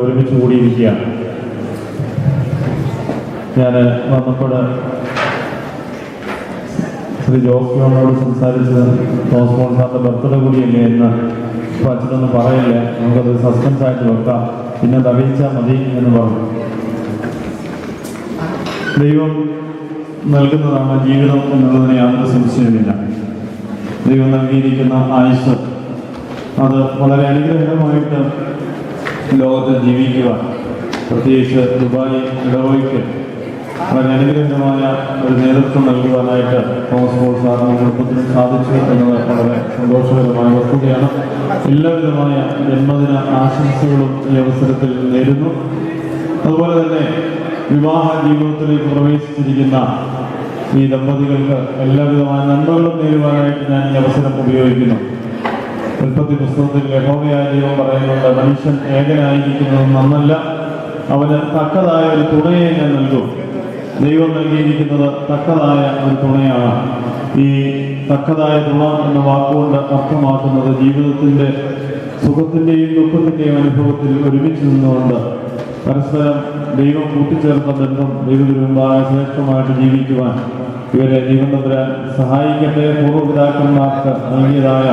ഒരുമിച്ച് കൂടിയിരിക്കുകയാണ്. ഞാൻ വന്നപ്പോൾ ശ്രീ ജോസിയോനോട് സംസാരിച്ചത് തോമസ് മോൻ സാറിൻ്റെ ബർത്ത്ഡേ കൂടിയല്ലേ എന്ന് ഇപ്പോൾ അച്ഛനൊന്നും പറയില്ല, നമുക്കത് സസ്പെൻസ് ആയിട്ട് വെക്കാം, പിന്നെ അറിയിച്ചാൽ മതി എന്ന് പറഞ്ഞു. ദൈവം നൽകുന്നതാണ് ജീവിതം എന്നുള്ളതിന് യാതൊരു സംശയമില്ല. ദൈവം നൽകിയിരിക്കുന്ന ആയുസ് അത് വളരെ അനുഗ്രഹമായിട്ട് ലോകത്ത് ജീവിക്കുവാൻ, പ്രത്യേകിച്ച് ദുബായ് ഇടവകയ്ക്ക് വളരെ അനുഗ്രഹമായ ഒരു നേതൃത്വം നൽകുവാനായിട്ട് തോമസ് മോൾ സാറിന് കുടുംബത്തിന് സാധിച്ചു എന്നത് വളരെ സന്തോഷകരമായ വസ്തുതയാണ്. എല്ലാവിധമായ ജന്മദിന ആശംസകളും ഈ അവസരത്തിൽ നേരുന്നു. അതുപോലെ തന്നെ വിവാഹ ജീവിതത്തിലേക്ക് പ്രവേശിച്ചിരിക്കുന്ന ഈ ദമ്പതികൾക്ക് എല്ലാവിധമായ നന്മകളും നേരുവാനായിട്ട് ഞാൻ ഈ അവസരം ഉപയോഗിക്കുന്നു. ഉൽപ്പത്തി പുസ്തകത്തിൽ യഹോവയായ ദൈവം പറയുന്നുണ്ട്, മനുഷ്യൻ ഏകനായിരിക്കുന്നത് നന്നല്ല, അവന് തക്കതായ ഒരു തുണയെ ഞാൻ നൽകും. ദൈവം നൽകിയിരിക്കുന്നത് തക്കതായ ഒരു തുണയാണ്. ഈ തക്കതായ തുണ എന്ന വാക്കുകൊണ്ട് അർത്ഥമാക്കുന്നത് ജീവിതത്തിൻ്റെ സുഖത്തിൻ്റെയും ദുഃഖത്തിൻ്റെയും അനുഭവത്തിൽ ഒരുമിച്ച് നിന്നുകൊണ്ട് പരസ്പരം ദൈവം കൂട്ടിച്ചേർത്ത ബന്ധം ദൈവത്തിനുമുമ്പായ ശ്രേഷ്ഠമായിട്ട് ജീവിക്കുവാൻ ഇവരെ ദൈവം തമ്പുരാൻ സഹായിക്കട്ടെ. പൂർവ്വപിതാക്കന്മാർക്ക് നൽകിയതായ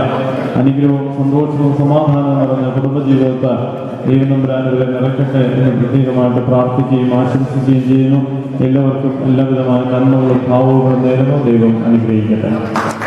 അനുഗ്രഹവും സന്തോഷവും സമാധാനവും നിറഞ്ഞ കുടുംബജീവിതത്താൽ ദൈവം തമ്പുരാൻ ഇവരെ നിറയ്ക്കട്ടെ എന്ന് പ്രത്യേകമായിട്ട് പ്രാർത്ഥിക്കുകയും ആശംസിക്കുകയും ചെയ്യുന്നു. എല്ലാവർക്കും എല്ലാവിധമായ നന്മകളും ഭാവങ്ങളും നേരുന്നു. ദൈവം അനുഗ്രഹിക്കട്ടെ.